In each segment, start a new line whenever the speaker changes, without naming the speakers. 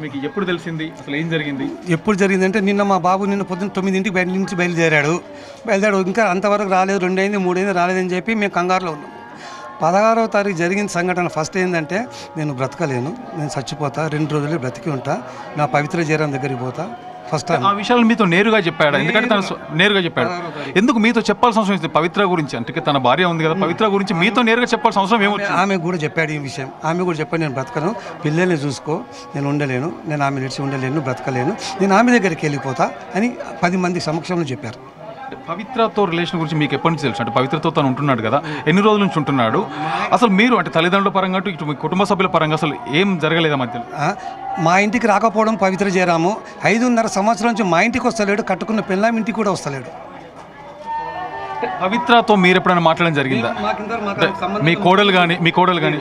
మీకు ఎప్పుడు తెలిసింది, అసలు ఏం జరిగింది?
ఎప్పుడు జరిగిందంటే నిన్న పొద్దున్న 9ంటికి బయట నుంచి బయలుదేరాడు ఇంకా అంతవరకు రాలేదు, 2 అయింది 3 అయింది రాలేదని చెప్పి మేము కంగారులో ఉన్నాము. 16వ తారీఖు జరిగిన సంఘటన ఫస్ట్ ఏంటంటే నేను బ్రతకలేను, నేను చచ్చిపోతా, 2 రోజులు బ్రతికి ఉంటా, నా పవిత్ర జయరాం దగ్గరికి పోతా. ఫస్ట్
ఆ విషయాలు మీతో నేరుగా చెప్పాడు, ఎందుకంటే తను నేరుగా చెప్పాడు. ఎందుకు మీతో చెప్పాల్సిన అవసరం ఉంది? పవిత్ర గురించి అంటే తన భార్య ఉంది కదా, పవిత్ర గురించి మీతో నేరుగా చెప్పాల్సిన అవసరం ఏమొచ్చింది?
ఆమె కూడా చెప్పాడు ఈ విషయం. ఆమె కూడా చెప్పాడు, నేను బ్రతకను, పిల్లల్ని చూసుకో, నేను ఉండలేను, నేను ఆమె నిడిచి ఉండలేను, బ్రతకలేను, నేను ఆమె దగ్గరికి వెళ్ళిపోతా అని 10 మంది సమక్షంలో చెప్పారు.
పవిత్రతో రిలేషన్ గురించి మీకు ఎప్పటి నుంచి తెలుసు? అంటే పవిత్రతో తను ఉంటున్నాడు కదా, ఎన్ని రోజుల నుంచి ఉంటున్నాడు? అసలు మీరు అంటే తల్లిదండ్రుల పరంగా ఇటు మీ కుటుంబ సభ్యుల పరంగా అసలు ఏం జరగలేదా మధ్యలో?
మా ఇంటికి రాకపోవడం పవిత్ర జయరాము 5.5 సంవత్సరం నుంచి మా ఇంటికి వస్తలేడు, కట్టుకున్న పిల్లం ఇంటికి కూడా వస్తలేడు.
పవిత్రతో మీరు ఎప్పుడైనా మాట్లాడడం జరిగిందా? మీ కోడలు కానీ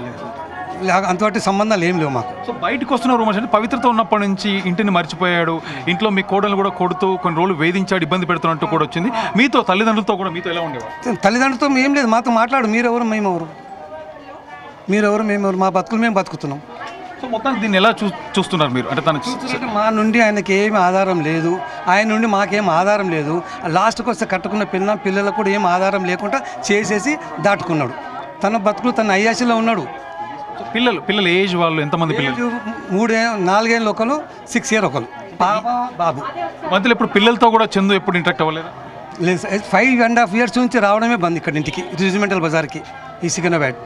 అంతటి సంబంధాలు ఏం లేవు మాకు.
సో బయటకు వస్తున్న రూమర్స్ అంటే పవిత్రతో ఉన్నప్పటి నుంచి ఇంటిని మర్చిపోయాడు, ఇంట్లో మీ కోడలు కూడా కొడుతూ కొన్ని రోజులు వేధించాడు, ఇబ్బంది పెడుతున్నట్టు కూడా వచ్చింది. మీతో తల్లిదండ్రులతో కూడా మీతో ఎలా ఉండేవారు?
తల్లిదండ్రులతో ఏం లేదు, మాతో మాట్లాడు, మీరెవరు మేమెవరు, మా బతుకులు మేము బతుకుతున్నాం.
సో మొత్తం దీన్ని ఎలా చూస్తున్నారు మీరు? అంటే తను
మా నుండి ఆయనకి ఏమి ఆధారం లేదు, ఆయన నుండి మాకేం ఆధారం లేదు. లాస్ట్కి వస్తే కట్టుకున్న పిల్లలకు కూడా ఏం ఆధారం లేకుండా చేసేసి దాటుకున్నాడు. తన బతుకులు తన అయ్యాసిలో ఉన్నాడు.
పిల్లలు ఏజ్ వాళ్ళు ఎంతమంది పిల్లలు?
4 ఏళ్ళు ఒకరు, 6 ఇయర్ ఒకరు, పాప బాబు.
మధ్యలో ఇప్పుడు పిల్లలతో కూడా చందు ఎప్పుడు ఇంటరాక్ట్ అవ్వలేదు?
లేదు, 5.5 ఇయర్స్ నుంచి రావడమే బంద్ ఇక్కడ ఇంటికి, రిజిమెంటల్ బజార్కి, ఈ సికింద్రాబాద్.